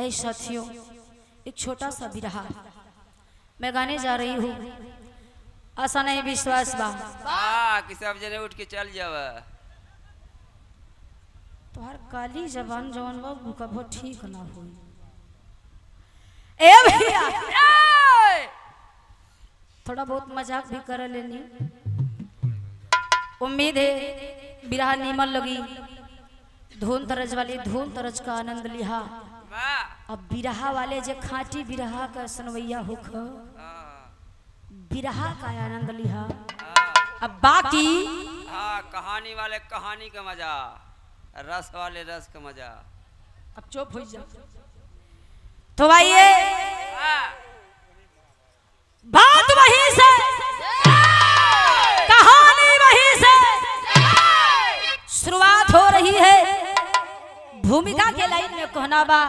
ऐ साथियों, एक छोटा सा बिरहा मैं गाने जा रही हूँ। आशा नहीं विश्वास बा कि सब जने उठ के चल जावा। तोहर काली जबान जवन बा कबो ठीक ना हुई। ए भैया थोड़ा बहुत मजाक भी कर लेनी। उम्मीद है बिरहा नीमन लगी। धून तरज वाली धून तरज का आनंद लिहा। अब बिरहा वाले जे खाटी बिरहा का सनवैया होख बिरहा का आनंद लिहा। अब बाकी कहानी वाले कहानी का मजा, रस वाले रस का मजा। अब चुप हो जा। तो आइए बात वहीं से, कहानी वहीं से शुरुआत हो रही है। भूमिका के लाइन में कहना बा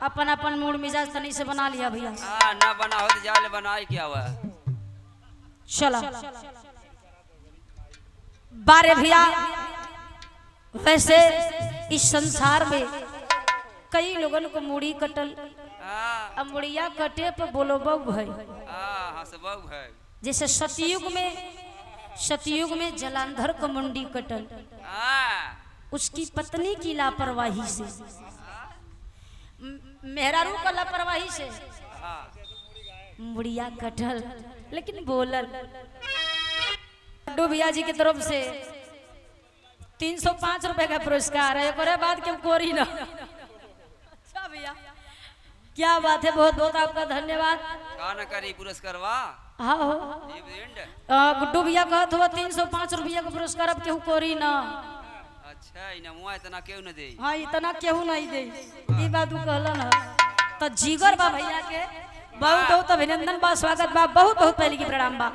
अपन अपन मूड मिजाज तनी से बना लिया भैया। ना बना हो तो जाले बनाई क्या हुआ। चला बारे भैया, वैसे इस संसार में कई लोगन को मुड़ी कटल, अब मुड़िया कटे पर बोलो बग है। जैसे सतयुग में जलांधर को मुंडी कटल उसकी पत्नी की लापरवाही से, मेहरारू का लापरवाही से मुड़िया कटल। लेकिन बोलल भैया जी की तरफ से 305 रुपए का पुरस्कार है। एक बात क्यों कोरी ना। अच्छा भैया क्या बात है, बहुत बहुत आपका धन्यवाद। गाना करी पुरस्कार वाह। हाँ हो गुड्डू भैया कहा था 305 रुपया का पुरस्कार अब क्यों कोरी ना। अच्छा इतना क्यों न दे। हाँ इतना क्यों नहीं दे, ये बात तू कहला ना। तो जीगर बा भैया के बहुत बहुत अभिनंदन बा, स्वागत बा, बहुत बहुत पहले की प्रणाम बा।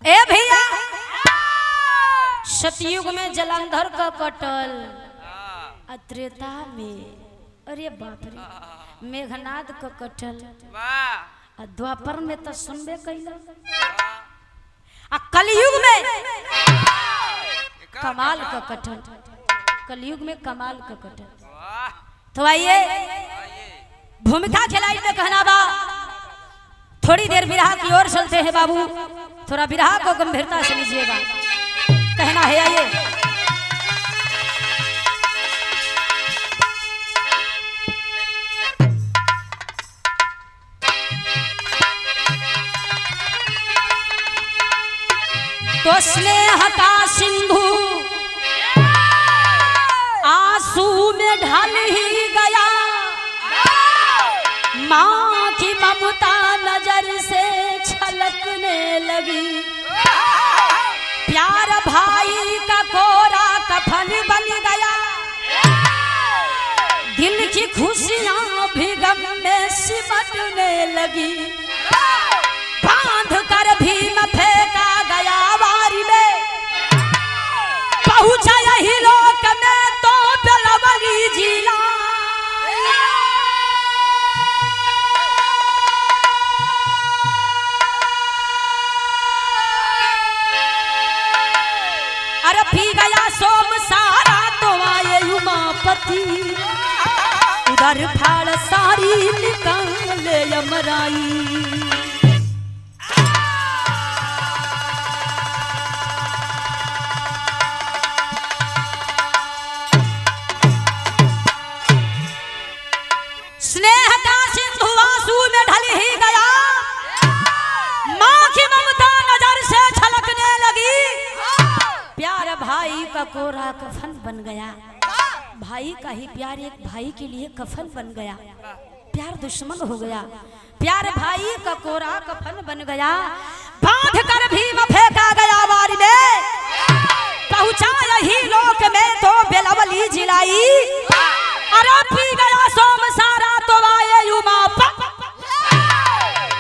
ए भैया सतयुग में जलांधर का कटल, त्रेता में अरे बाप रे मेघनाद का कटल, द्वापर में तो सुनबे कैला, कलयुग में कमाल का कटल, कलयुग में कमाल का कटल। तो आइए भूमिका खिलाई में कहना बा, थोड़ी देर बिरहा की ओर चलते हैं बाबू। थोड़ा बिरहा को गंभीरता से लीजिएगा। कहना है आइए तो स्नेह का सिंधु आंसू में ढल ही गया, माँ की ममता नजर से छलकने लगी, प्यार भाई का कोरा कफन बन गया, दिल की खुशियां भी गम में सिमटने लगी, बांध कर भीम फेंका गया वारी में, पहुंचा यही लोक में तो बेलवली जिला, अरे पी गया सोम सारा तो आए उमापति, उधर फाड़ सारी निकाल यमराई। स्नेह का सिंधु आंसू में ढल ही गया, माँ की ममता नजर से छलकने लगी, प्यार भाई का कोरा कफन बन गया, भाई का ही प्यार एक भाई के लिए कफन बन गया, प्यार दुश्मन हो गया, प्यार भाई का कोरा कफन बन गया, बांध कर भीम फेंका गया वारी में, पहुंचा यही लोक में तो बेलवली जिलाई, अरे पी गया सोम सारा तो आए उमापत,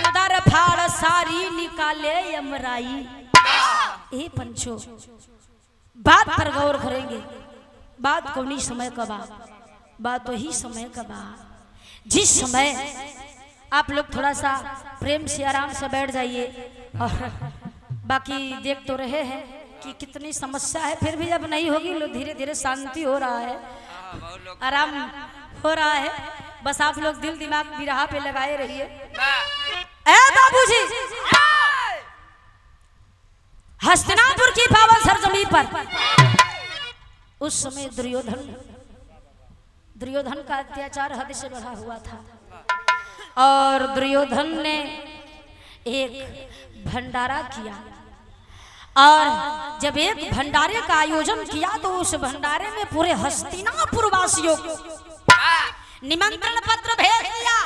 उधर फाड़ सारी निकाले यमराई। ए पंचो बात पर गौर करेंगे, बात कौनी समय का बात वही समय का जिस समय आप लोग थोड़ा सा प्रेम से आराम से बैठ जाइए। और बाकी देख तो रहे हैं कि कितनी समस्या है, फिर भी अब नहीं होगी, लोग धीरे धीरे शांति हो रहा है। बहुत लोग आराम हो रहा है, बस आप लोग दिल दिमाग बिरहा पे लगाए रहिए। ए बाबूजी, हस्तिनापुर की पावन सरजमी पर उस समय दुर्योधन का अत्याचार हद से बढ़ा हुआ था और दुर्योधन ने एक भंडारा किया और जब एक भंडारे का आयोजन किया तो उस भंडारे में पूरे हस्तिनापुर वासियों को निमंत्रण पत्र भेज दिया।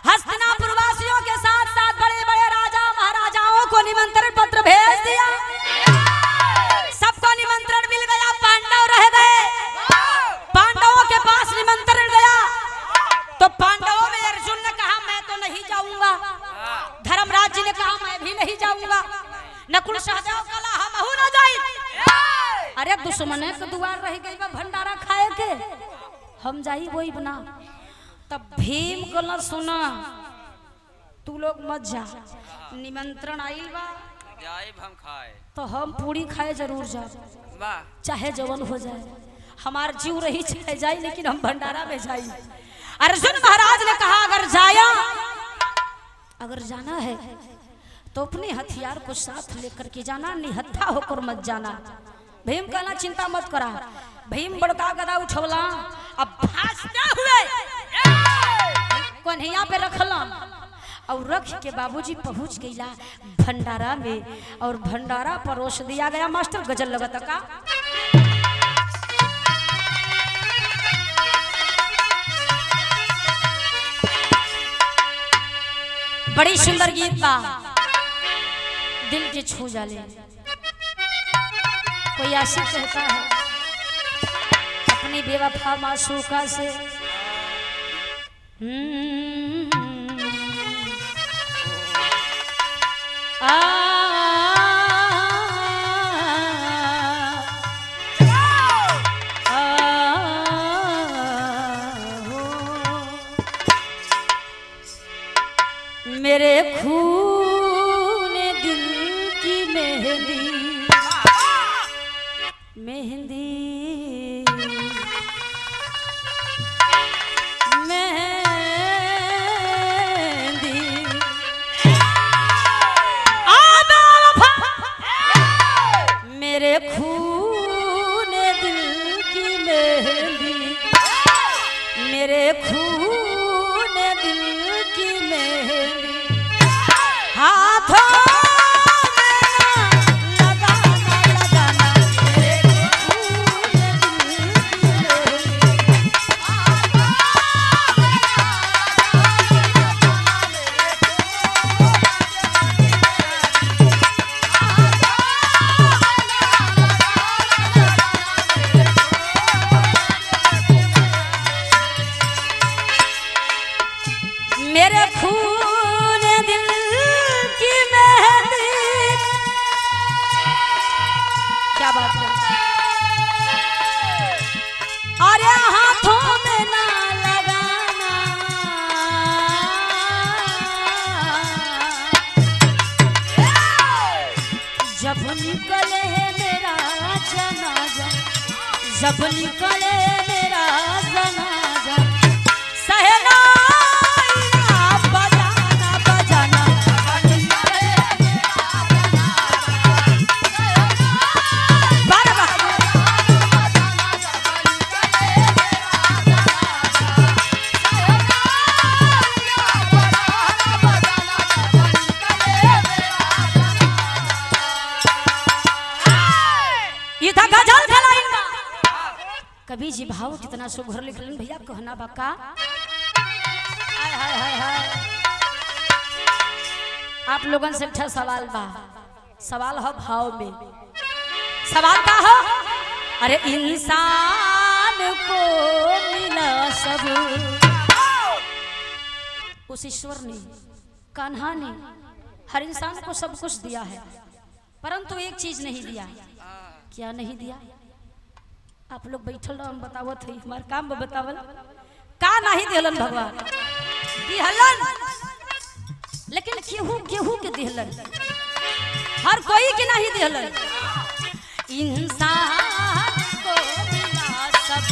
हस्तिनापुर वासियों के साथ साथ बड़े बड़े राजा महाराजाओं को निमंत्रण पत्र भेज दिया। सबको निमंत्रण मिल गया, पांडव रह गए। पांडवों के पास निमंत्रण गया तो पांडवों में अर्जुन ने कहा मैं तो नहीं जाऊंगा, धर्मराज जी ने कहा मैं भी नहीं जाऊंगा, नकुल सहदेव कला हम न जाई। अरे दुश्मने के द्वार रह गई बा भंडारा खाए के, हम जाई वही बना। तब भीम को न सुना, तू लोग मत जा, निमंत्रण आइल बा हम खाए तो हम पूरी खाए जरूर जा, चाहे जवन हो जाए, हमार जीव रही चाहे जाए, लेकिन हम भंडारा में जाई। अर्जुन महाराज ने कहा अगर जाना है तो अपने हथियार को साथ लेकर के जाना, निहत्था होकर मत जाना। भीम कहना चिंता मत करा। भीम बड़का गदा उठवला, अब भागते हुए कन्हैया पे रखला और रख के बाबूजी पहुंच गईला भंडारा में और भंडारा परोस दिया गया। मास्टर गजल लगता का बड़ी सुंदर गीत बा, दिल के छू जाले। कोई आशिक कहता है अपनी बेवफा मासूका से, मेरे खून दिल की मेहंदी मेहंदी मेहंदी मेरे खून दिल की मेहंदी, मेरे खून दिल की मेहंदी हाथों मेरे खून दिल की मेहंदी। क्या बात है, अरे हाथों में ना लगाना, जब निकले मेरा जनाजा, जब निकले मेरा जनाजा, सहना कभी जी भाव कितना सुघर लिखलन भैया कहना बका। हाय हाय हाय हाय, आप लोगन से अच्छा सवाल बा, सवाल हो भाव में, सवाल का हो अरे इंसान को मिला सब, उस ईश्वर ने कान्हा ने हर इंसान को सब कुछ दिया है, परंतु एक चीज नहीं दिया। क्या नहीं दिया? आप लोग बैठल रहो, हम बतावत है, हमार काम बतावल का नहीं दिहलन भगवान, दिहलन लेकिन केहू केहू के दिहलन, हर कोई के नहीं दिहलन। इंसान को मिला सब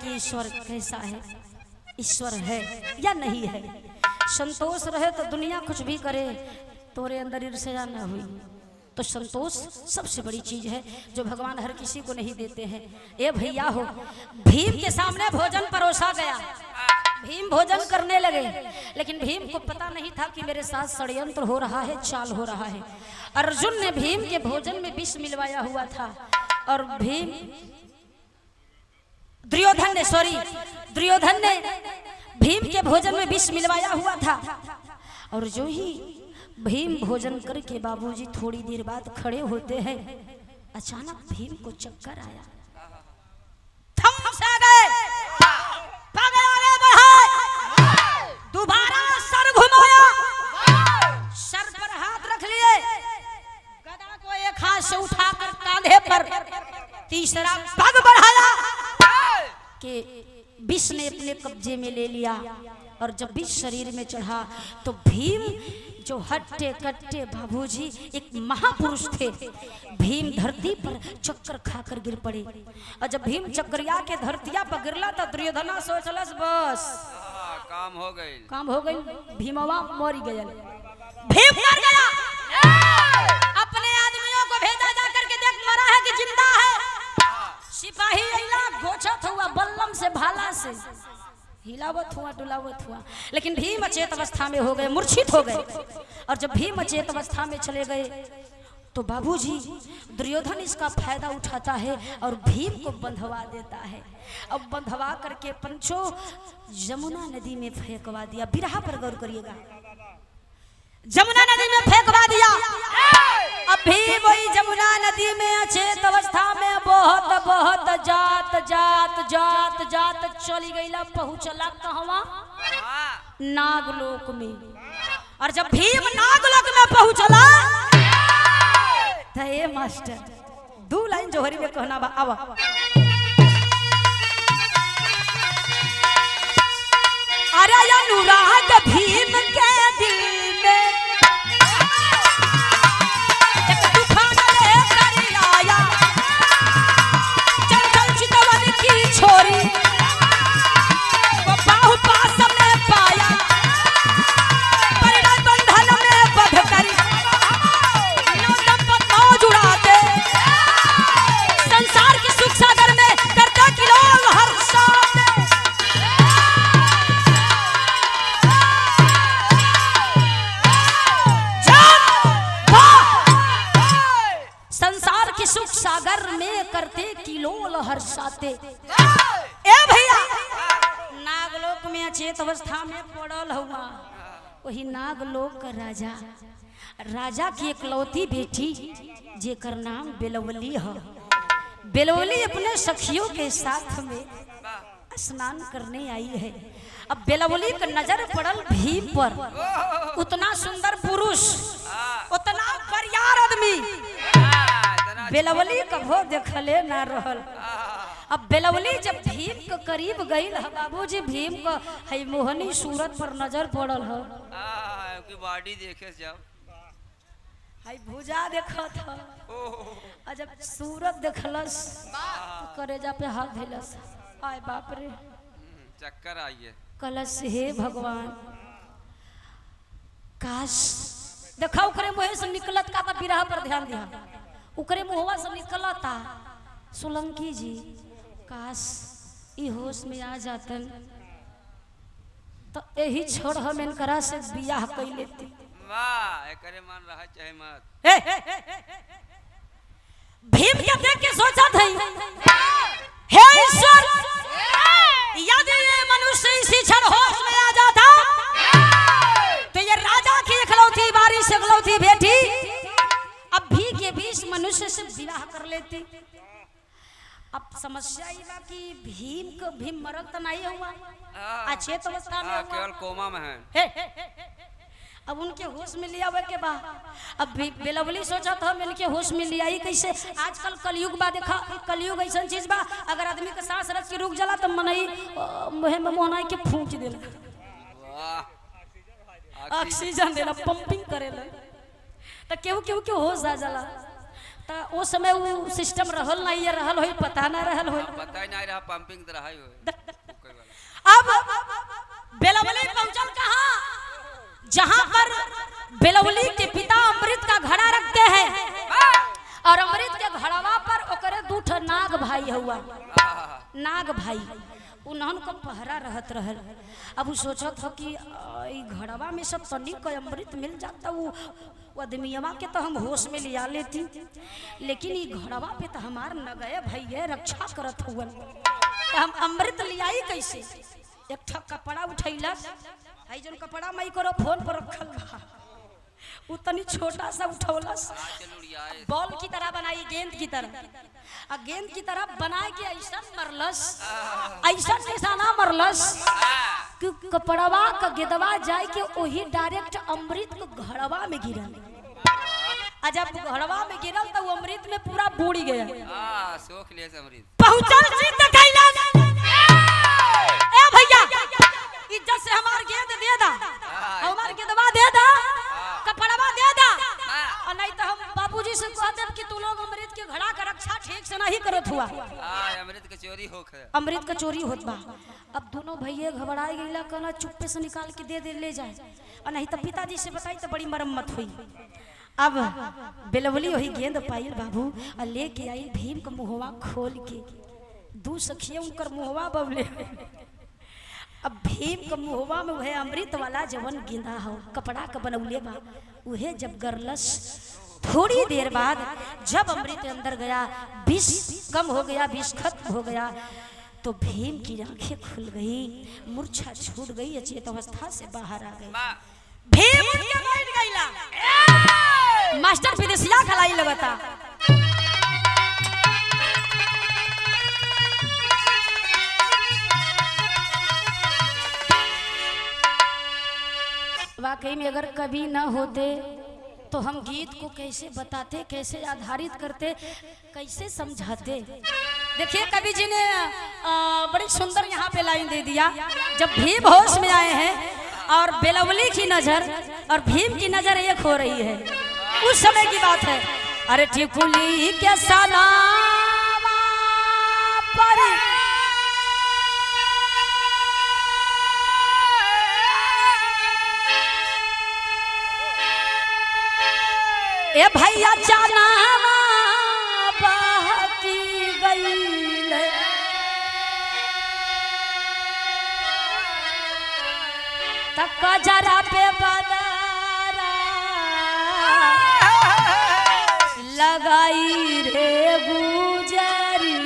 कि ईश्वर कैसा है, ईश्वर है या नहीं है। संतोष रहे तो दुनिया कुछ भी करे, तोरे अंदर ईर्ष्या न हुई। तो संतोष सबसे बड़ी चीज है जो भगवान हर किसी को नहीं देते हैं। ए भैया हो, भीम के सामने भोजन परोसा गया, भीम भोजन करने लगे, लेकिन भीम को पता नहीं था कि मेरे साथ षड्यंत्र हो रहा है, चाल हो रहा है। अर्जुन ने भीम के भोजन में विष मिलवाया हुआ था और दुर्योधन ने भीम के भोजन में विष मिलवाया हुआ था। और जो ही भीम भोजन करके बाबूजी थोड़ी देर बाद खड़े होते हैं, अचानक भीम को चक्कर आया, थम सा गए, आगे बढ़ाए, दोबारा सर घुमाया, सर पर हाथ रख लिए, गदा को एक हाथ से उठाकर कांधे पर, तीसरा पग बढ़ाया कि विष ने अपने कब्जे में ले लिया। और जब विष शरीर में चढ़ा तो भीम जो हट्टे कट्टे बाबूजी एक महापुरुष थे, भीम धरती पर चक्कर खाकर गिर पड़े। और जब भीम चक्करिया के धरतिया पर गिरला तो दुर्योधना सोचलस बस काम हो गई, भीमवा मर गया, भीम मर गया। अपने आदमियों को भेजा जाकर के देख मरा है कि जिंदा है। सिपाही अइला गोचत हुआ बल्लम से भाला से हिलावत हुआ डुलावत हुआ, लेकिन भीम अचेत अवस्था में हो गए, मूर्छित हो गए। और जब भीम अचेत अवस्था में चले गए तो बाबूजी दुर्योधन इसका फायदा उठाता है और भीम को बंधवा देता है। अब बंधवा करके पंचो यमुना नदी में फेंकवा दिया। बिरहा पर गौर करिएगा, जमुना नदी में फेंकवा दिया। अब भीम वही जमुना नदी में अचेत अवस्था में बहुत बहुत जात जात जात जात चली गईला, पहुंचला कहवा, नागलोक में। और जब भीम नागलोक में पहुंचला तो ये मास्टर दो लाइन जोहरी में कहना बा, आवा अरे अनुराग भीम के दिल में छोरी वो बाहु पास में पाया, परिणय बंधन में बंध करी, नौ दंपत नौ जुड़ाते, संसार के सुख सागर में करता किलोल हर्षाते। संसार के सुख सागर में करते किलोल हर्षाते। ए भैया, नागलोक में अचेत अवस्था में पड़ल हुआ, वही नागलोक का राजा की इकलौती बेटी जेकर नाम बेलवली है। बेलवली अपने सखियों के साथ में स्नान करने आई है। अब बेलवली का नजर पड़ल भीम पर, उतना सुंदर पुरुष, उतना बरियार आदमी, बेलवली कभो देखले ना रहल। अब बेलवली जब भीम के करीब गई बाबूजी, भीम का है मोहनी सूरत पर नजर पड़ल है, की बॉडी देखे जब है भुजा देखत है, और जब सूरत देखलस तो करेजा पे हाथ धैलस, आय बाप रे चक्कर आइए। कलश हे भगवान, काश देखा उकरे मुँह से निकलत का था, बिरहा पर ध्यान दिया, उकरे मुहवा से निकलता सोलंकी जी, काश ई होश में आ जातन तो यही छोड़ हम इनकरा से बियाह कर लेती। वाह, एकरे मान रहा चाहे मत। भीम के देख के सोचा था, हे ईश्वर, यदि ये मनुष्य इसी क्षण होश में आ जाता तो ये राजा की इकलौती बारिश इकलौती बेटी अब भी के 20 मनुष्य से विवाह कर लेती। अब समस्या ये बा कि भीम मरल तो नहीं हुआ, अचेत अवस्था में केवल कोमा में है। अब उनके होश में लिया हुए के बा, अब बेलवली सोचा था मिलके होश में लिया ही कैसे। आजकल कलयुग बा, देखा कलयुग ऐसा चीज बा, अगर आदमी का सांस रच के रुक जाला तो मनई मुहे में मोहनाई के फूंक देला, ऑक्सीजन देला, पंपिंग करेला, तो केहू केहू के होश आ जाला। तो उस समय वो सिस्टम रहल नहीं है, रहल होई पता ना रहल होई। पता ही नहीं रहा, पंपिंग तो रहा ही हो। अब बेलवली पहुंचल कहाँ, जहां पर बेलवली के पिता अमृत का घड़ा रखते हैं और अमृत के घड़वा पर ओकरे दूठ नाग भाई हुआ, नाग भाई उन्हन को पहरा रहत रहल। अब वो सोचत हो कि ई घड़वा में सब तनिक का अमृत मिल जाता, वो आदमियवा के तो हम होश में लिया लेती, लेकिन ई घड़वा पे तो हमार नगए भैया रक्षा करत हुआ, तो हम अमृत लियाई कैसे। एक ठक कपड़ा उठैलक, है जन कपड़ा मई करो फोन पर रखल बा, वो तनी छोटा सा उठौलस, बॉल की तरह बनाई, गेंद की तरह, आ गेंद की तरह बना के ऐसा मरलस, ऐसा निशाना मरलस कि कपड़वा का गेदवा जाए के वही डायरेक्ट अमृत को घड़वा में गिरल। आ जब घड़वा में गिरल तो वो अमृत में पूरा बूढ़ गया। सोख ले अमृत पहुंचल जीत गइला। ए भैया इज्जत से हमार गेंद दे दा, हमार गेदवा दे दा, कपड़वा दे दा, और नहीं तो हम बाबूजी से कह देब कि तू लोग अमृत के घड़ा का रक्षा ठीक से नहीं करत हुआ। अमृत का चोरी होख, अमृत का चोरी होत बा। अब दोनों भैया घबराए गइला, कहना चुप्पे से निकाल के दे दे ले जाए, और नहीं तो पिताजी से बताई तो बड़ी मरम्मत हुई। अब बेलवली वही गेंद पाइल बाबू और लेके आई भीम का मुहवा खोल के, दू सखिया उनकर मुहवा बबले। अब भीम का मुहवा में वह अमृत वाला जवन गेंदा हो कपड़ा का बनौले बा, वह जब गरलस थोड़ी देर बाद जब अमृत अंदर गया, विष कम हो गया, विष खत्म हो गया, तो भीम की आंखें खुल गई, मूर्छा छूट गई, अचेत अवस्था से बाहर आ गई। भीम उठ के बैठ गईला, मास्टर विदेशिया खलाई लगता। वाकई में अगर कभी न होते तो हम गीत को कैसे बताते, कैसे आधारित करते, कैसे समझाते। देखिए कवि जी ने बड़ी सुंदर यहाँ पे लाइन दे दिया, जब भीम होश में आए हैं और बेलवली की नजर और भीम की नजर एक हो रही है, उस समय की बात है। अरे ठिकुली के सलावा पर ए भैया जाना बहकी गई, तक जरा पे बदरा लगाई रे गुजरिया।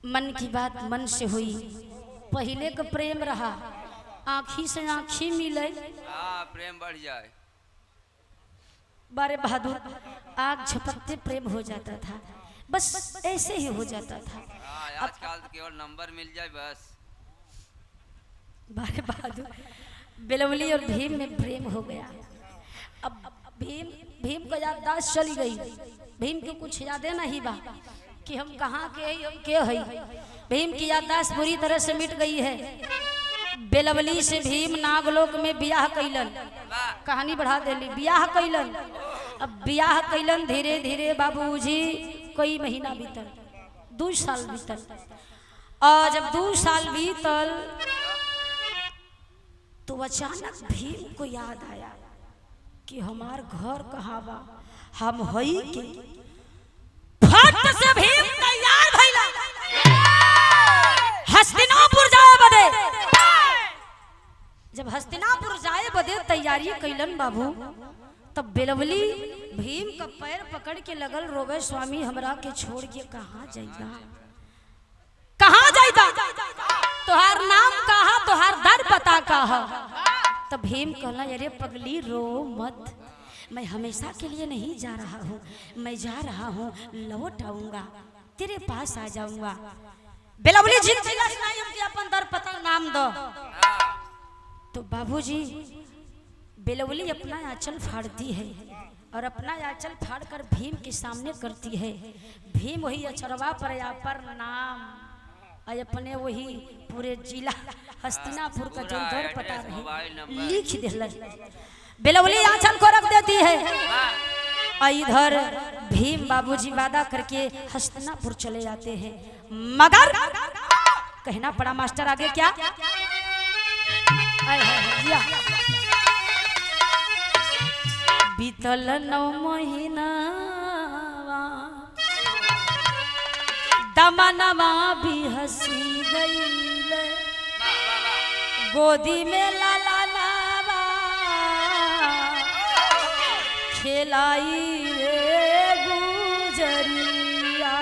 मन की बात मन से हुई, पहले का प्रेम रहा, आँखी से आँखी मिले, प्रेम बढ़ जाए। बारे बहादुर आग झपकते प्रेम हो जाता था, बस ऐसे ही हो जाता था। आजकल तो केवल नंबर मिल जाए बस। बारे बहादुर बेलवली और भीम में प्रेम हो गया। अब भीम को याददाश्त चली गई, भीम को कुछ यादें नहीं बा कि हम कहाँ के हैं, हम के हैं। भीम की याददाश्त पूरी तरह से मिट गई है। बेलवली से भीम नागलोक में ब्याह कैलन, कहानी बढ़ा देली, ब्याह कैलन। अब ब्याह कैलन धीरे धीरे बाबूजी कोई महीना बीतल, 2 साल बीतल, और जब 2 साल बीतल तो अचानक भीम को याद आया कि हमार घर कहाँ बा, हम हई के। फट से भीम तैयार भइला, हस्तिनापुर जाए बदे। जब हस्तिनापुर जाए बदे तैयारी कैलन बाबू, तब बेलवली भीम का पैर पकड़ के लगल रोवे, स्वामी हमरा के छोड़ के कहाँ जाइबा, कहाँ जाइबा, तोहार नाम कहा, तोहार दर पता कहा। तब भीम कहला, अरे पगली रो मत, मैं हमेशा के लिए नहीं जा रहा हूँ, मैं जा रहा हूँ, लौट आऊंगा, तेरे पास आ जाऊंगा। बेलवली जी अपन दर पता नाम दो। तो बाबूजी बेलवली अपना आंचल फाड़ती है और अपना आंचल फाड़कर भीम के सामने करती है। भीम वही अचरवा पर या पर नाम और अपने वही पूरे जिला हस्तिनापुर का जो दर पता नहीं लिख दिल बेलवली आंचल को रख देती है। और इधर भीम बाबूजी वादा करके हस्तिनापुर चले जाते हैं। मगर कहना पड़ा मास्टर आगे क्या बीतल 9 महीना दमनवा भी हंसी गई गोदी में लाला नावा खेलाई रे गुजरिया।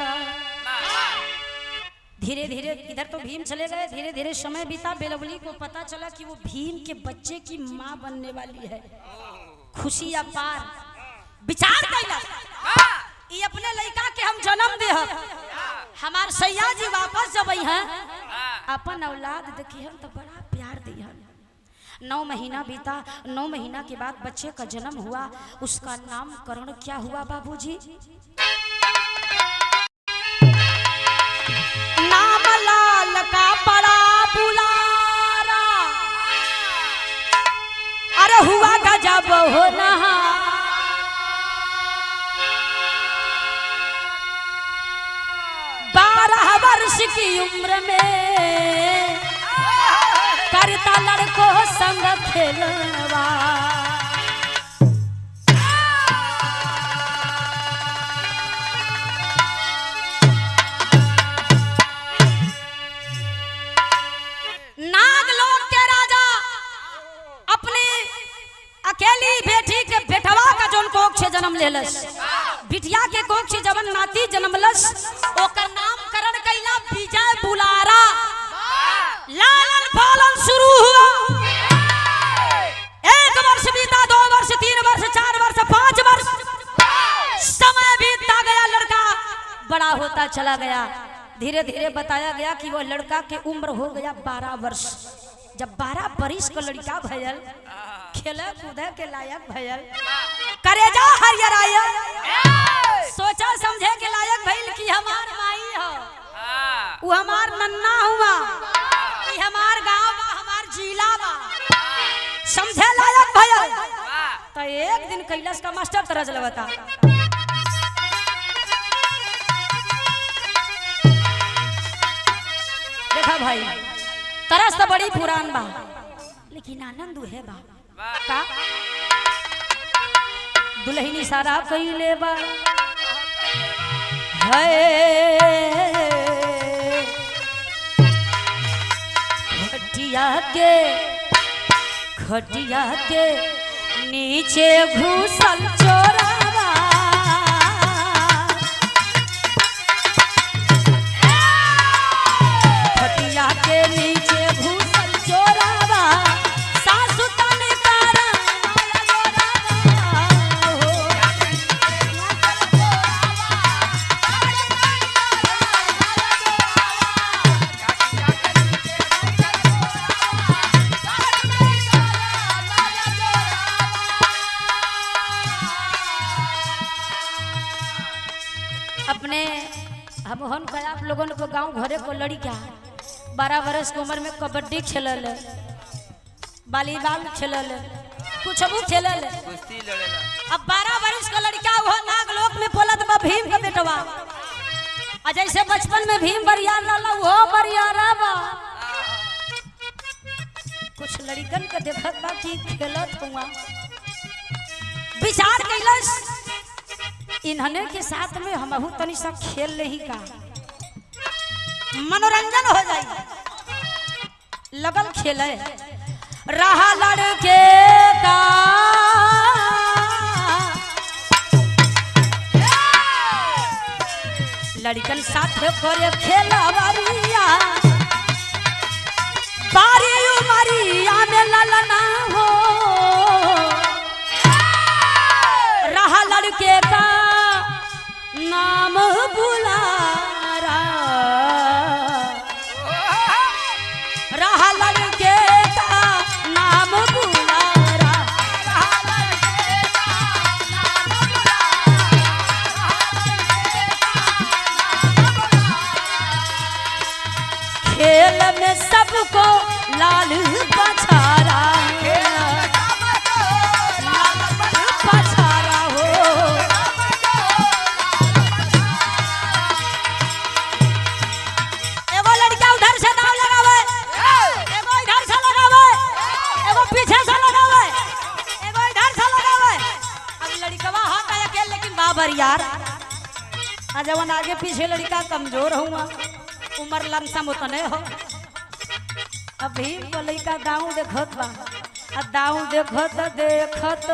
धीरे धीरे इधर तो भीम चले गए। धीरे धीरे समय बीता। बेलवली को पता चला कि वो भीम के बच्चे की माँ बनने वाली है। खुशी अपार विचार कैला ये अपने लड़का के हम जन्म दे हमार सैया जी वापस जब हैं अपन औलाद देखी हम तो बड़ा प्यार दी है। 9 महीना बीता। 9 महीना के बाद बच्चे का जन्म हुआ। उसका नामकरण क्या हुआ बाबूजी? नाम लाल का बड़ा बुलारा अरे हुआ गजब होना 12 वर्ष की उम्र में करता लड़कों संग खेलवा। नागलोक के राजा अपनी अकेली बेटी के बेटवा का जोन कोख से जन्म लेलस। बिटिया के कोख से जवन नाती जन्मलस ओकर नामकरण कैला विजय बुलारा। लालन पालन शुरू हुआ। 1 वर्ष बीता, 2 वर्ष, 3 वर्ष, 4 वर्ष, 5 वर्ष समय बीतता गया। लड़का बड़ा होता चला गया। धीरे धीरे बताया गया कि वो लड़का की उम्र हो गया 12 वर्ष। जब 12 बरिस का लड़का भयल खेले कूदे के लायक भयल करेजा हरियर आया सोचा समझे के लायक भइल कि हमार माई हो वो हमार नन्ना हुआ कि हमार गांव बा हमार जिला बा समझे लायक भयल। तो एक दिन कैलाश का मास्टर तरज लगता देखा भाई तरस तो बड़ी पुरान बा लेकिन आनंद है बा का दुल्हनी सारा कइले बा खटिया के नीचे घुसल चोरावा खटिया के नीचे घुसल चोरावा सासु तने तारा अपने हम हन गया आप लोगों को गांव घरे को लड़का 12 वर्ष की उम्र में कबड्डी खेलल वॉलीबॉल खेलल कुछ भी खेलल कुश्ती लड़ेला। अब 12 वर्ष का लड़का वो नागलोक में बोलत बा भीम का बेटवा आ जैसे बचपन में भीम बरियार लाला वो बरियारा बा कुछ लड़कन के देखत बा कि खेलत हुआ विचार कैलस इन्हने के साथ में हमहू तनी सा खेल नहीं का मनोरंजन हो जाए लगल खेले रहा लड़के का लड़कन साथ करे खेला बारिया बारी उमरिया में ललना हो रहा लड़के का नाम बुलारा रहा लड़के का नाम बुलारा रहा लड़के का नाम खेल में सबको लाल पछारा पछारा हो। एगो लड़का उधर से दाव लगावे, एगो इधर से लगावे, एगो पीछे से लगावे, एगो इधर से लगावे। अब लड़कवा हाथ आया के लेकिन बाबर यार जवन आगे पीछे लड़का कमजोर हुआ उम्र लमसम उतने हो। अभी को लड़का दाऊ देखत बा आ दाऊ देखत देखत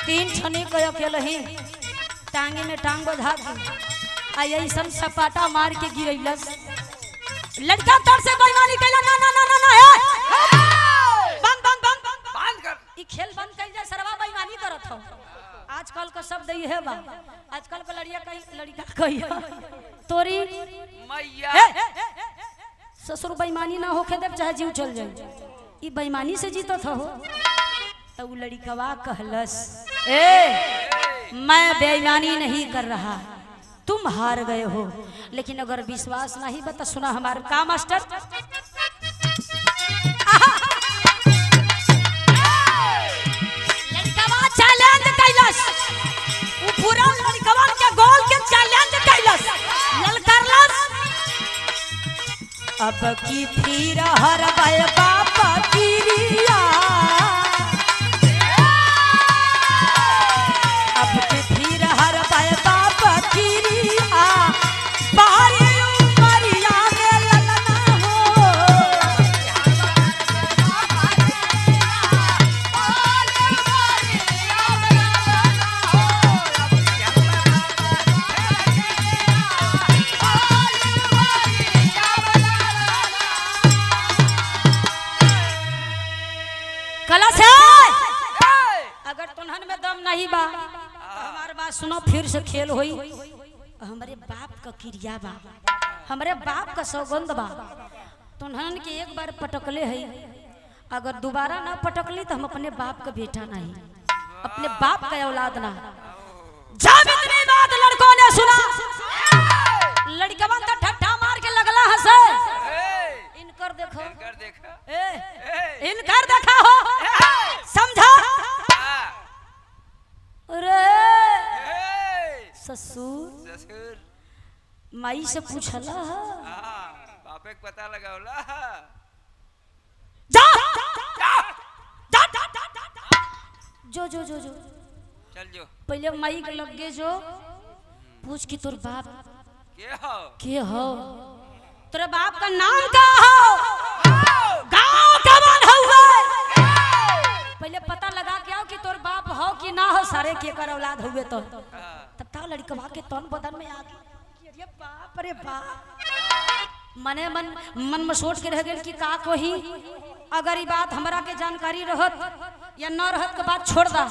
तीन छनी को अकेले ही टांगे में टांग बधा दी आ ऐसन सपाटा मार के गिरैलस। लड़का तर से बेईमानी कैला ना ना ना ना ना है बंद बंद बंद बंद कर ई खेल बंद कर जा सरवा बेईमानी करत हो। आजकल का शब्द ये है बा आजकल का लड़िया कहीं लड़का कही तोरी मैया ससुर बेईमानी ना होके देव चाहे जीव चल जाए ई बेईमानी से जीतत हो। तो लड़कवा कहलस ए मैं बेईमानी नहीं कर रहा तुम हार गए हो। लेकिन अगर विश्वास नहीं बता सुना हमारे का मास्टर लड़कवा चैलेंज कैलस उ पूरा लड़कवा के गोल के चैलेंज कैलस ललकारलस। अब की फिर हर बाय बापा किरिया अब की फिर हर बाय बापा किरिया बाहरी उमरिया में ललना हो। कला से अगर तुन्हन में दम नहीं बा हमारे बात सुनो फिर से खेल होई। हमारे बाप का क्रिया बा हमारे बाप का सौगंध बा तुन्हन के एक बार पटकले है अगर दोबारा ना पटकली तो हम अपने बाप का बेटा नहीं अपने बाप का औलाद ना। जब इतनी बात लड़कों ने सुना लड़कवा तो ठट्ठा मार के लगला हंसे। इनकर देखो इनकर देखा हो समझा अरे ससुर माई से पूछला बापे के पता लगावला जा जो जो जो जो चल जो पहले माई के लगे जो पूछ कि तोर बाप के हो तेरे बाप का नाम का हो गांव का मन हुआ पहले पता लगा के आओ कि तोर बाप हो कि ना हो सारे के कर औलाद हुए तो तब तक लड़कवा के तन बदन में आ गई अरे बाप रे बाप मने मन में सोच के रह गेल कि का कोही अगर ई बात हमरा के जानकारी रहत या न रहत के बात छोड़ दा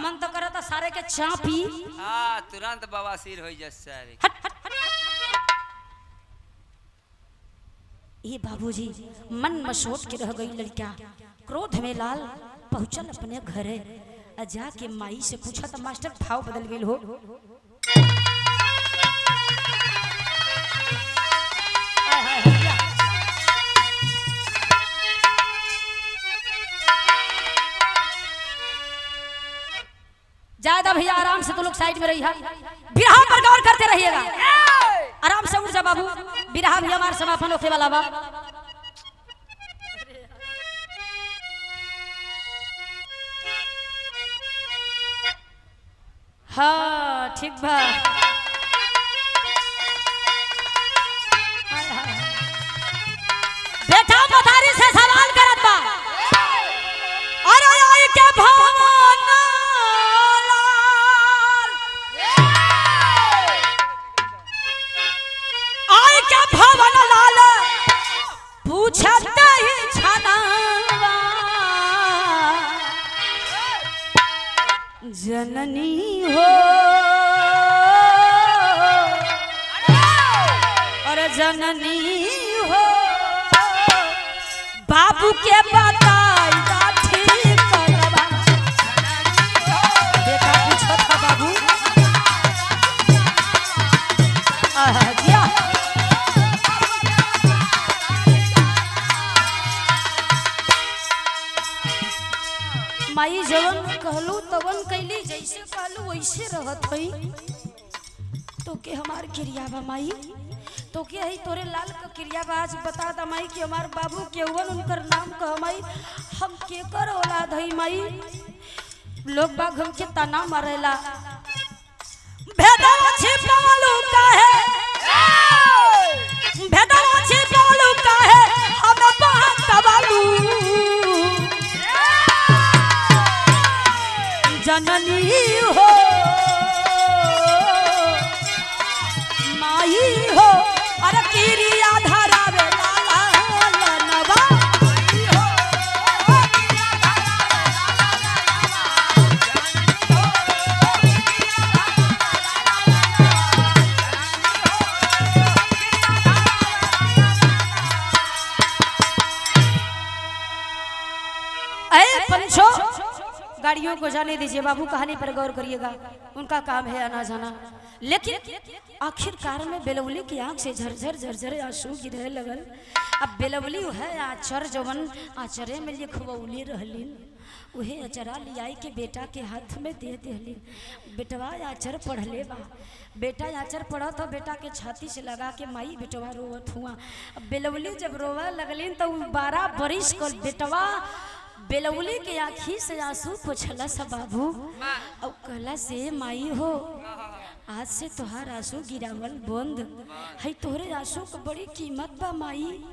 मन तो करता सारे के चापी तुरंत बवासीर हो जा सारे। ये बाबूजी मन में सोच के रह गई लड़का क्रोध में लाल पहुंचल अपने घरे जाके माई से पूछा तो मास्टर भाव बदल गई हो। ज्यादा भैया आराम से तो लोग साइड में रहिए बिरहा पर गौर करते रहिएगा आराम से उठ जा बाबू बिरहा भी हमारे समापन होने वाला बा। हाँ ठीक बा बेटा पथारी से सवाल करत बा अरे आई के भवन लाल आई के भवन लाल पूछत ही छनावा जननी हो और जननी हो बाबू के बताई ठीक करवा बेटा पूछो था बाबू जिया माई जवन कहलू तवन कैली, जैसे कहलू वैसे रहत हई। तो के हमार क्रिया बा माई, तो के हई तोरे लाल का क्रिया बा। आज बता दा माई कि हमार बाबू केवन उनकर नाम कह माई, हम के कर औलाद हई माई। लोग बाग हम के तना मारेला, भेदवा छिपावलू काहे, भेदवा छिपावलू काहे, हम बहतवालू जननी हो माई हो, अरे किरिया धरावे लालनवा। पंचो गाड़ियों को जाने दीजिए, बाबू कहानी पर गौर करिएगा, उनका काम है आना जाना। लेकिन आखिरकार में बेलवली की आंख से झरझर झरझर आंसू गिरे लगल। अब बेलवली है आचर जवन आचरे में लिखवली रहलिन, उहे अचरा लियाई के बेटा के हाथ में दे देहलिन। बेटवा आचर पढ़ले बा, बेटा आचर पढ़ा तो बेटा के छाती से लगा के माई बेटवा रोवत हुआ। अब बेलवली जब रोवा लगलिन तो 12 बरिस कल बेटवा बेलवली के आँखी से आंसू पोछला सा बाबू, और कहला से माई हो आज से तोहार आंसू गिरावल बंद है, तोहरे आंसू को बड़ी कीमत बा माई।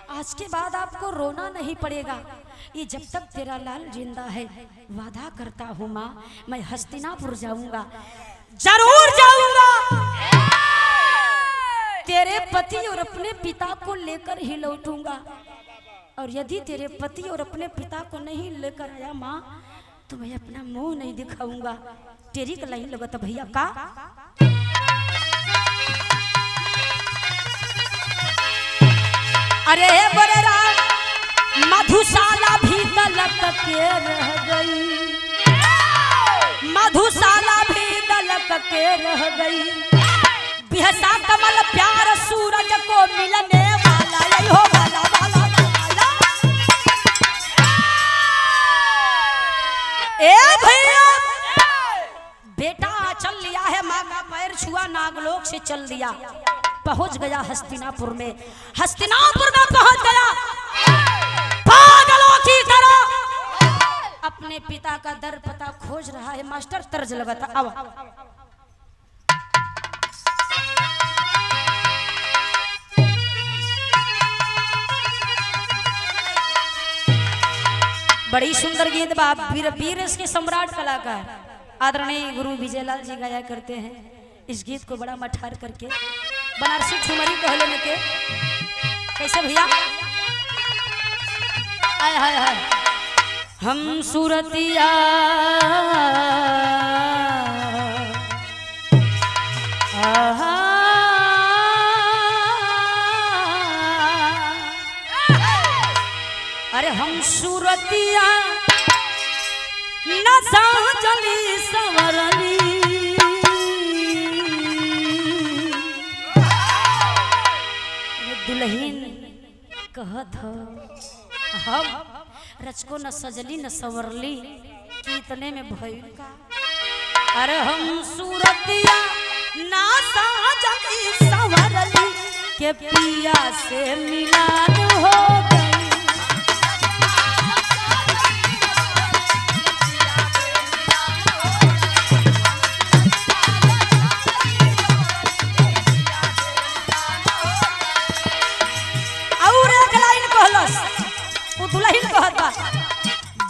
आज के बाद आपको रोना नहीं पड़ेगा, ये जब तक तेरा लाल जिंदा है। वादा करता हूँ माँ, मैं हस्तिनापुर जाऊंगा, जरूर जाऊंगा, तेरे पति और अपने पिता को लेकर ही लौटूंगा। और यदि तेरे पति और अपने पिता को नहीं लेकर आया माँ, तो मैं अपना मुंह नहीं दिखाऊंगा। तेरी का लाइन लगता भैया का, अरे बरेरा मधुशाला भी दलक के रह गई, मधुशाला भी दलक के रह गई। बिहसा कमल प्यार सूरज को मिलने वाला, यही हो वाला वाला। ए भैया बेटा चल लिया है, माँ का पैर छुआ, नागलोक से चल दिया, पहुंच गया हस्तिनापुर में। हस्तिनापुर में पहुंच गया, पागलों की तरह अपने पिता का दर पता खोज रहा है। मास्टर तर्ज लगाता, अब बड़ी सुंदर गीत बाप वीर के सम्राट कलाकार आदरणीय गुरु विजयलाल जी गाया करते हैं। इस गीत को बड़ा मठार करके बनारसी ठुमरी कहले में के कैसे भैया, आय हाय हाय। हम सूरतिया अरे हम सूरतिया न साजली संवरली, दुल्हन कहत हम रचको न सजली न संवरली, कितने में भइल का। अरे हम सूरतिया न साजली संवरली, के पिया से मिलान हो गई।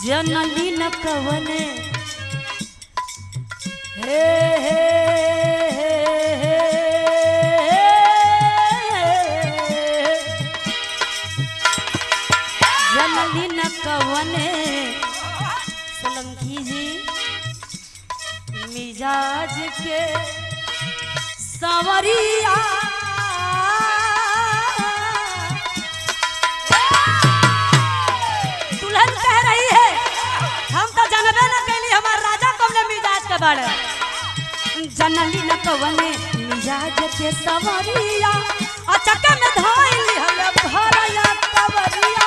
जनली न कवने हे हे जनली न कवने सोलंकी जी मिजाज के संवरिया। जनली न कवने मिजाज के सवरिया, अचक में धाइली हल भरया कवरिया।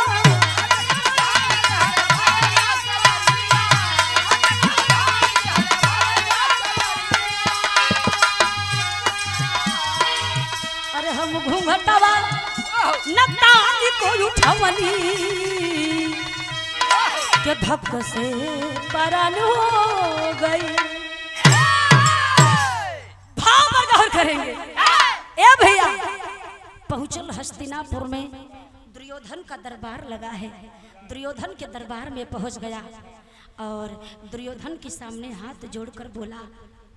ताली को उठवनी के धक से परान हो गई। भाव पर गौर करेंगे। ए भैया पहुंचल हस्तिनापुर में दुर्योधन का दरबार लगा है। दुर्योधन के दरबार में पहुंच गया और दुर्योधन के सामने हाथ जोड़कर बोला।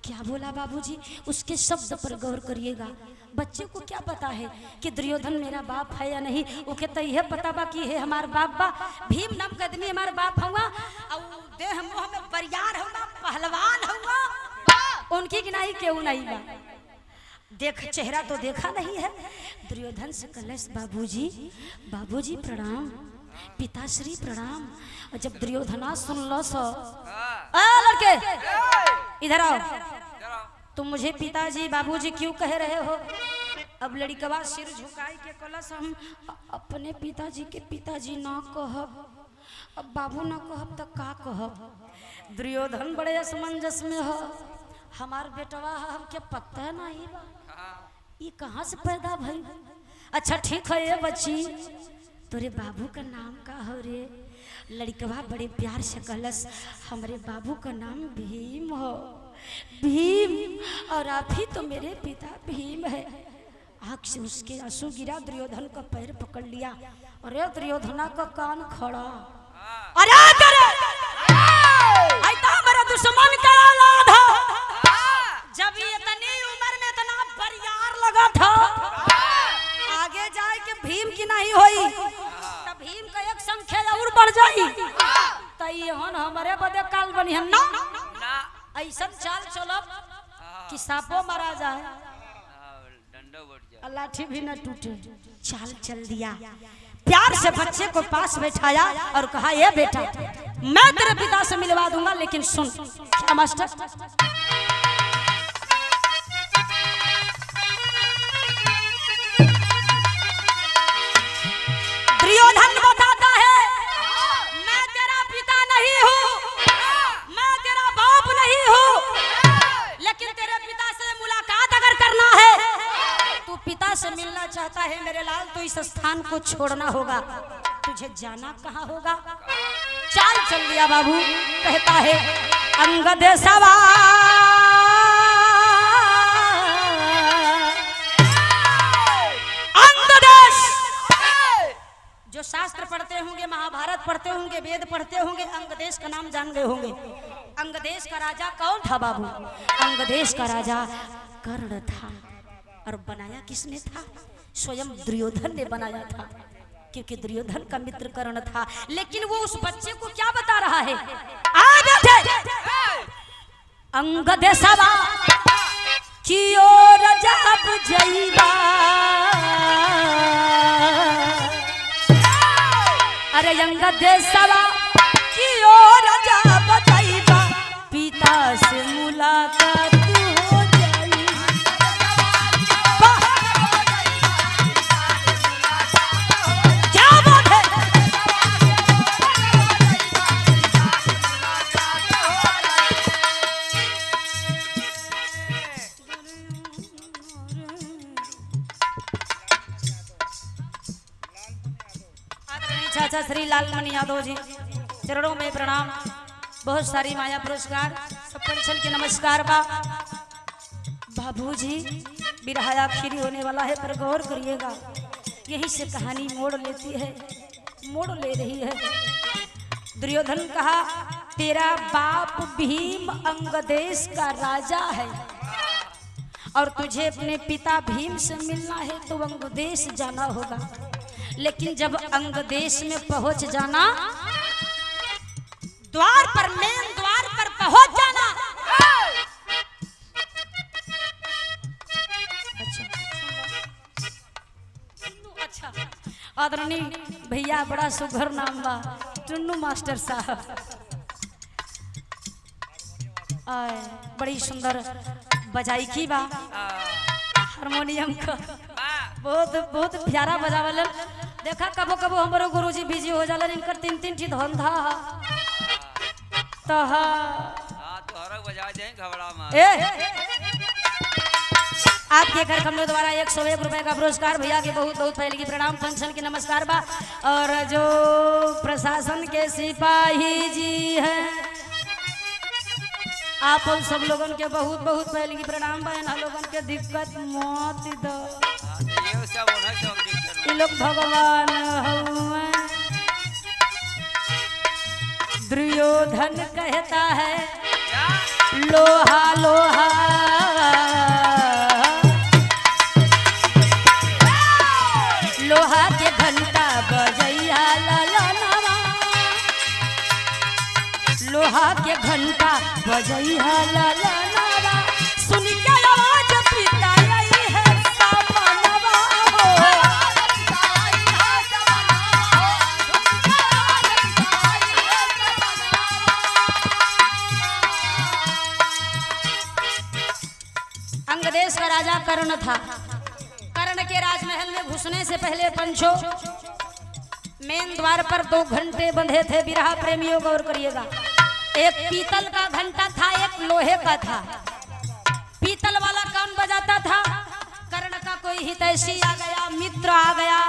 क्या बोला बाबूजी? उसके शब्द पर गौर करिएगा। बच्चे को क्या पता है कि दुर्योधन मेरा बाप है या नहीं? ओके तो यह पता बा कि है हमार बाप बा। भीम नाम के आदमी हमार बाप हुआ और देह मोह में बरियार हुआ, पहलवान हुआ, उनकी गिनाई क्यों नहीं बा। देख चेहरा तो देखा नहीं है। दुर्योधन से कलश बाबूजी, बाबूजी प्रणाम, पिताश्री प्रणाम। और जब दुर्योधना सुन लो सो, लड़के इधर आओ, तुम मुझे पिताजी बाबूजी क्यों कह रहे हो? अब लड़कवा सिर झुकाई के कलश हम अपने पिताजी के पिताजी ना कहब, अब बाबू ना कहब तो का कहब। दुर्योधन बड़े असमंजस में हो। हमार बेटवा हमके पता नहीं बा, ये कहाँ से पैदा भई? अच्छा ठीक है ये बच्ची, तोरे बाबू का नाम का हो रे? लड़कवा बड़े प्यार से कहलस हमारे बाबू का नाम भीम हो। भीम, और आप ही तो मेरे पिता भीम है। आँख से उसके आंसू गिरा। दुर्योधन का पैर पकड़ लिया। अरे दुर्योधना का कान खड़ा। अरे मेरा दुश्मन का औलाद है। जब ये इतनी उम्र में इतना बरियार लगा था, आगे जाए के भीम की नहीं होई तब भीम का एक संख्या और बढ़ जाई। तो यहन हमारे बदे काल बनी है ना, ऐसा चाल चलब कि सांपो मारा जाए, लाठी भी न टूटे। चाल चल दिया। प्यार से बच्चे को पास बैठाया और कहा ये बेटा मैं तेरे पिता से मिलवा दूंगा, लेकिन सुन। क्या मास्टर? दुर्योधन बताता है मैं तेरा पिता नहीं हूँ, मैं तेरा बाप नहीं हूँ, लेकिन तेरे पिता से मुलाकात अगर करना है, तू पिता से मिलना चाहता है मेरे लाल, तो इस स्थान को छोड़ना होगा। तुझे जाना कहाँ होगा? चाल चल दिया बाबू। कहता है अंगद जो शास्त्र पढ़ते होंगे, महाभारत पढ़ते होंगे, वेद पढ़ते होंगे, अंगदेश का नाम जान गए होंगे। अंगदेश का राजा कौन था बाबू? अंगदेश का राजा कर्ण था। और बनाया किसने था? स्वयं दुर्योधन ने बनाया था, क्योंकि दुर्योधन का मित्र कर्ण था। लेकिन वो उस बच्चे को क्या बता रहा है? अंगदेशवा की ओर जब जइबा, अरे अंगदेशवा की ओर जब जइबा, पिता से मुलाकात हो जाई। क्या बात है? चाचा श्री लालमणि यादव जी चरणों में प्रणाम। बहुत सारी माया पुरस्कार, सब पंचन के नमस्कार बा। बाबूजी बिरहा आखिरी होने वाला है, पर गौर करिएगा। यही से कहानी मोड़ लेती है, मोड़ ले रही है। दुर्योधन कहा तेरा बाप भीम अंगदेश का राजा है और तुझे अपने पिता भीम से मिलना है तो अंगदेश जाना होगा। लेकिन जब अंगदेश में पहुंच जाना, द्वार पर, मेन द्वार पर पहुंच जाना। अच्छा आदरणीय भैया, बड़ा सुघर नाम बा, टुन्नू मास्टर साहब। बड़ी सुंदर बजाई की बा, हारमोनियम का बहुत बहुत प्यारा बजावलन। देखा कबो कबो हमारो गुरुजी बिजी हो जाला, इनकर 3-3 ठी धंधा तो हां तो हरक बजा दे घबरा में। आपके घर हम लोग द्वारा 101 रुपए का पुरस्कार भैया के बहुत बहुत पहले की प्रणाम फंक्शन की नमस्कार बा। और जो प्रशासन के सिपाही जी हैं आप सब लोगन के बहुत बहुत पहले की प्रणाम बा। इन लोगन के दिक्कत मत दो, ये लोग भगवान हउए। दुर्योधन कहता है लोहा लोहा लोहा के घंटा बजैया ललनवा, लोहा के घंटा बजैया ललनवा, सुन के आवाज पिता आई है सपनवा हो। अंगदेश का राजा कर्ण था। कर्ण के राजमहल में घुसने से पहले पंचों मेन द्वार पर 2 घंटे बंधे थे। विरहा प्रेमियों गौर करिएगा, एक पीतल का घंटा था, एक लोहे का था। पीतल वाला कौन बजाता था? कर्ण का कोई हितैषी आ गया, मित्र आ गया,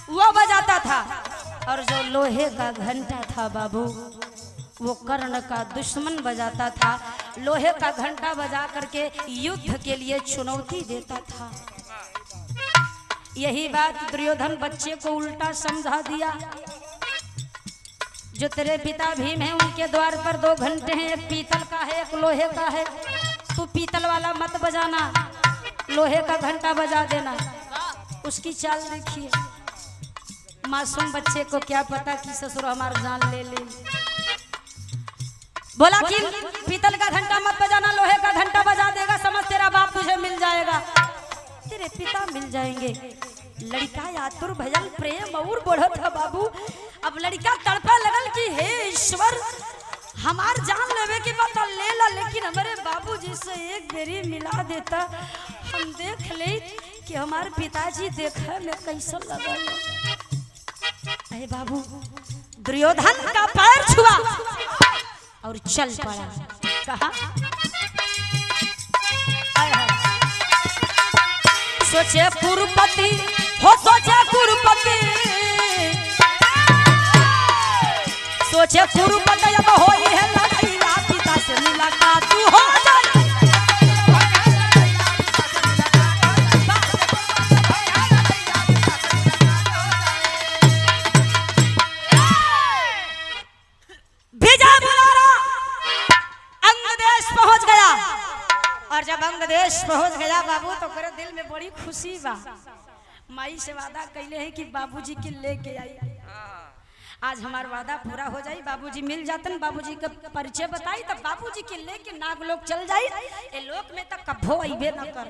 वो बजाता था। और जो लोहे का घंटा था बाबू, वो कर्ण का दुश्मन बजाता था। लोहे का घंटा बजा करके युद्ध के लिए चुनौती देता था। यही बात दुर्योधन बच्चे को उल्टा समझा दिया। जो तेरे पिता भीम हैं उनके द्वार पर 2 घंटे हैं, एक पीतल का है एक लोहे का है। तू पीतल वाला मत बजाना, लोहे का घंटा बजा देना। उसकी चाल देखिए, मासूम बच्चे को क्या पता कि ससुर हमार जान ले ले। बोला कि पीतल का घंटा मत बजाना, लोहे का घंटा बजा देगा, समझ तेरा बाप तुझे मिल जाएगा, तेरे पिता मिल जाएंगे। लड़का आतुर भजन प्रेम और बढ़त है बाबू। अब लड़का तड़पा लगल कि हे ईश्वर हमार जान लेवे की बात ले ला, लेकिन हमारे बाबूजी से एक बेरी मिला देता, हम देख ले कि हमारे पिताजी देखे में कैसा लगा। अरे बाबू, दुर्योधन का पैर छुआ और चल पड़ा। कहा सोचे कुरुपति हो, सोचे कुरुपति, सोचे कुरुपति अब हो है लड़ाई, पिता से मुलाकात हो जाए। भेजा बुलारा अंगदेश पहुंच गया। और जब अंगदेश पहुंच गया बाबू तो करे दिल में बड़ी खुशी बा। माई से वादा कैले है कि बाबूजी के लेके आई। आज हमार वादा पूरा हो जाई, बाबूजी मिल जातन, बाबूजी का परिचय बताई तब बाबूजी के लेके नागलोक चल जाई। ए लोक में तक कभो आइबे न कर।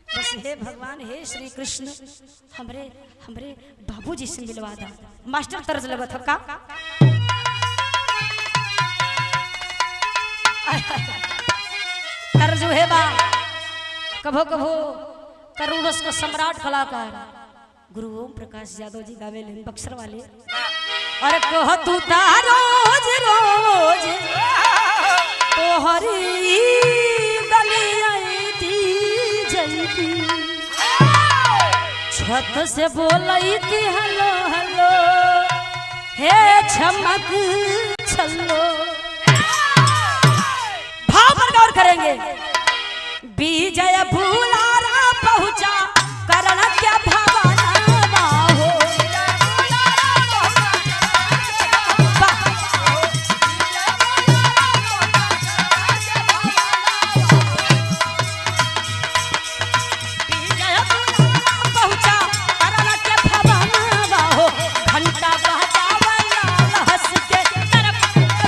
बस हे भगवान, हे श्री कृष्ण, हमरे हमरे बाबूजी से मिलवा दा। मास्टर तर्ज लगत हो का तर्ज है बा। कभो कभो करुणस को सम्राट कलाकार गुरु ओम प्रकाश यादव जी गावे ले बक्सर वाले। और कह तू ता रोज रोज तोहरी गलियां थी जलती, छत से बोलई थी हेलो हेलो हे चमक छल्लो। भाव पर गौर करेंगे। विजय भूलारा पहुंचा करण क्या भावना हो। विजय भूलारा पहुंचा करण क्या भावना हो। घंटा बजावला हंस के तरफ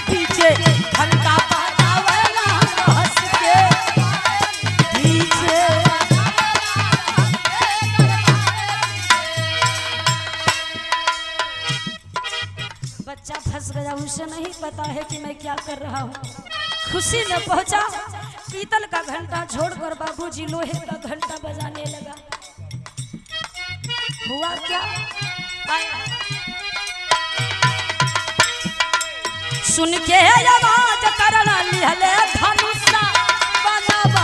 पीछे, घंटा बजावला हंस के पीछे। बच्चा फंस गया, उसे नहीं पता है कि मैं क्या कर रहा हूँ। खुशी में पहुंचा, पीतल का घंटा छोड़कर बाबूजी लोहे का घंटा बजाने लगा। हुआ क्या? सुन के आवाज करना लिहले धनुषा बनवा।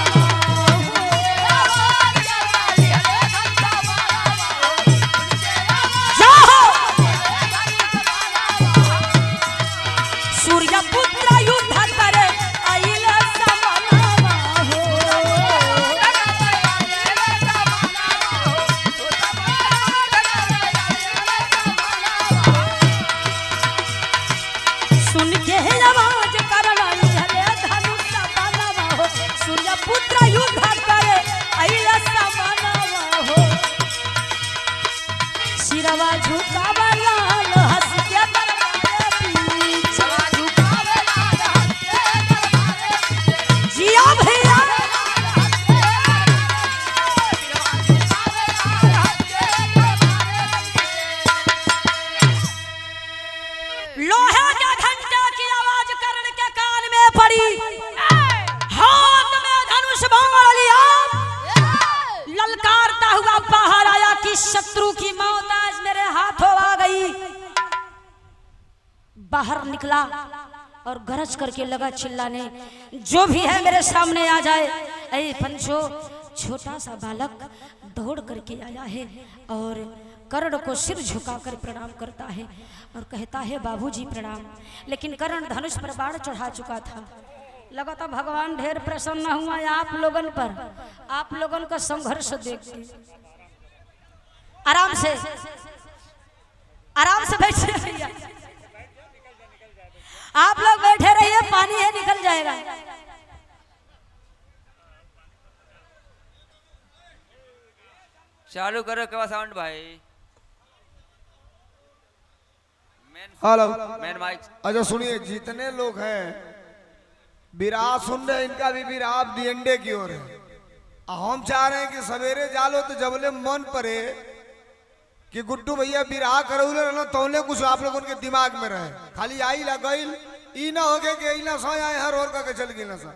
बाहर निकला और गरज करके लगा चिल्लाने, जो भी है मेरे सामने आ जाए। ऐ पंचो, छोटा सा बालक दौड़ करके आया है और कर्ण को सिर झुकाकर प्रणाम करता है और कहता है बाबूजी प्रणाम। लेकिन कर्ण धनुष पर बाण चढ़ा चुका था। लगा था भगवान ढेर प्रसन्न हुआ है आप लोगन पर, आप लोगन का संघर्ष देखते। आराम से बैठे रहिए, आप लोग बैठे रहिए, पानी है निकल जाएगा। चालू करो के साउंड भाई, हेलो मेन माइक। अच्छा सुनिए, जितने लोग हैं विराट सुन रहे, इनका भी विराट डीएनडे की ओर है। हम चाह रहे हैं कि सवेरे जालो तो जबले मन पड़े कि गुड्डू भैया विराह करौले ना तौले कुछ आप लोगों के दिमाग में रहे। खाली आई लगल ई ना हो गए कि ना सो आए हर और का चल गई ना सा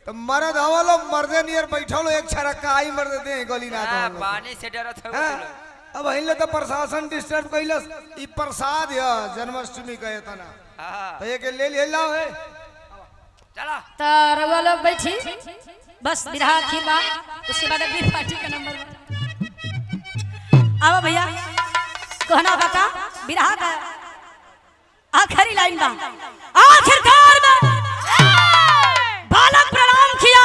तो मर्द हवलो मर्दे नियर बैठलो एक छरक्का आई मर्द दे गली ना तो पानी से डरत हो। अब अहिले तो प्रशासन डिस्टर्ब कैलस। ई प्रसाद है जन्माष्टमी कहे तना तो ये के ले लाओ है। चला तार वो लोग बैठी बस विराह की बात, उसके बाद अगली पार्टी का नंबर। आओ भैया कहना काका विराह का आखिरी लाइन बा। आखिरकार में बालक प्रणाम किया।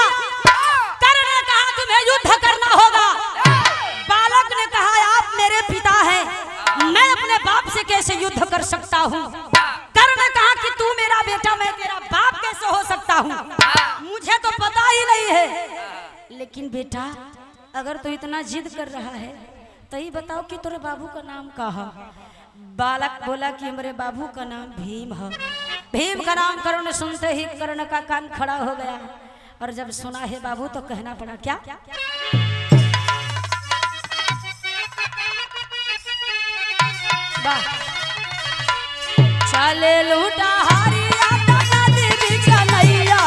कर्ण ने कहा तुम्हें युद्ध करना होगा। बालक ने कहा आप मेरे पिता हैं, मैं अपने बाप से कैसे युद्ध कर सकता हूँ। कर्ण ने कहा कि तू मेरा बेटा, मैं तेरा बाप कैसे हो सकता हूँ, मुझे तो पता ही नहीं है। लेकिन बेटा अगर तू इतना जिद कर रहा है तो ये बताओ कि तेरे बाबू का नाम क्या है। बालक बोला कि हमारे बाबू का नाम भीम है। भीम का नाम कर्ण सुनते ही कर्ण का कान खड़ा हो गया और जब सुना है बाबू तो कहना पड़ा क्या। चले लूटा हारिया नदी बीच नैया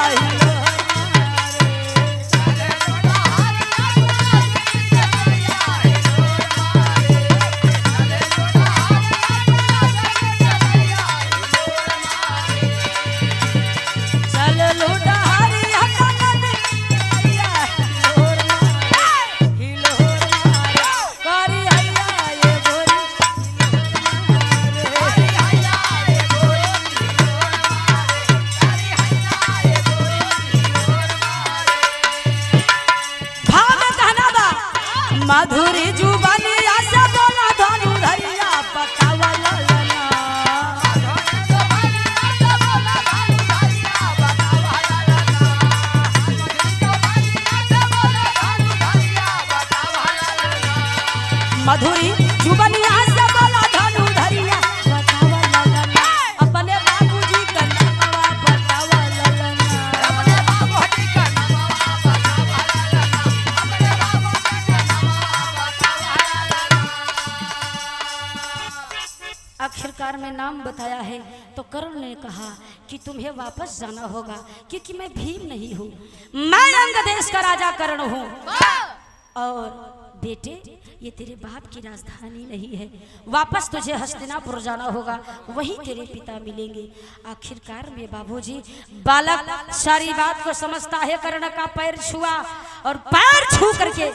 मधुरी जुबानिया से बोला धनु धैया बतावा ललना। मधुरी जुबानिया से बोला धनु धैया बतावा ललना। अपने बाबूजी का नामवा बतावा ललना। अपने बाबूजी का नामवा बतावा ललना। अपने बाबूजी आखिरकार में नाम बताया है तो कर्ण ने कहा कि तुम्हें वापस जाना होगा क्योंकि मैं भीम नहीं हूँ, मैं अंग देश का राजा कर्ण हूँ। और बेटे ये तेरे बाप की राजधानी नहीं है, वापस तुझे हस्तिनापुर जाना होगा, वहीं तेरे पिता मिलेंगे। आखिरकार में बाबूजी बालक सारी बात को समझता है। कर्ण का पैर छुआ और पैर छू करके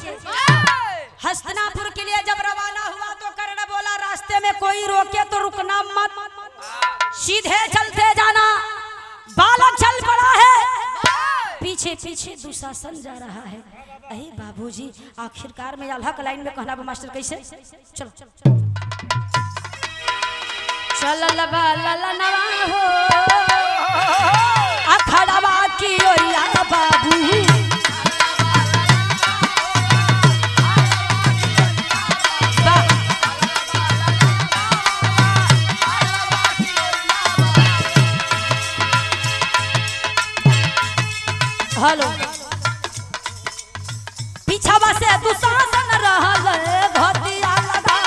हस्तिनापुर के लिए जब रवाना हुआ तो कर्ण बोला रास्ते में कोई रोके तो रुकना मत, सीधे चलते जाना। बालक चल पड़ा है, पीछे पीछे दुशासन जा रहा है। अरे बाबूजी आखिरकार में अल्लाह का लाइन में कहना मास्टर कैसे। चलो चल बालनवा हो अखड़वा की ओरिया बाबू। हेलो पीछावा से दुशासन रहल घटिया लगा।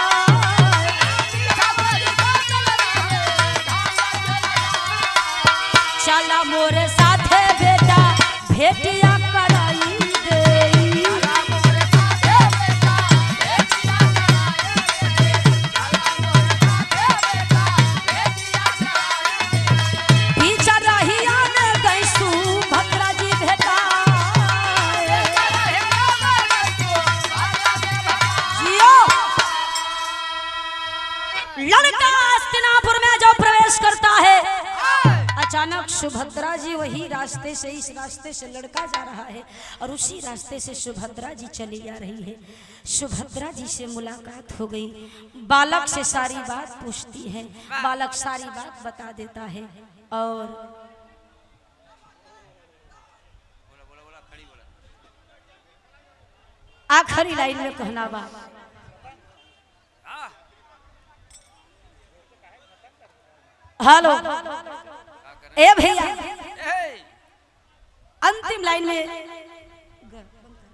चला मोरे साथे बेटा भेटिया लड़का हस्तिनापुर में जो प्रवेश करता है, अचानक सुभद्रा जी वही रास्ते से, इस रास्ते से लड़का जा रहा है और उसी रास्ते से सुभद्रा जी चली जा रही है। सुभद्रा जी से मुलाकात हो गई, बालक से सारी बात पूछती है, बालक सारी बात बता देता है और आखिरी लाइन में कहना बा, हेलो ए भैया, अंतिम लाइन में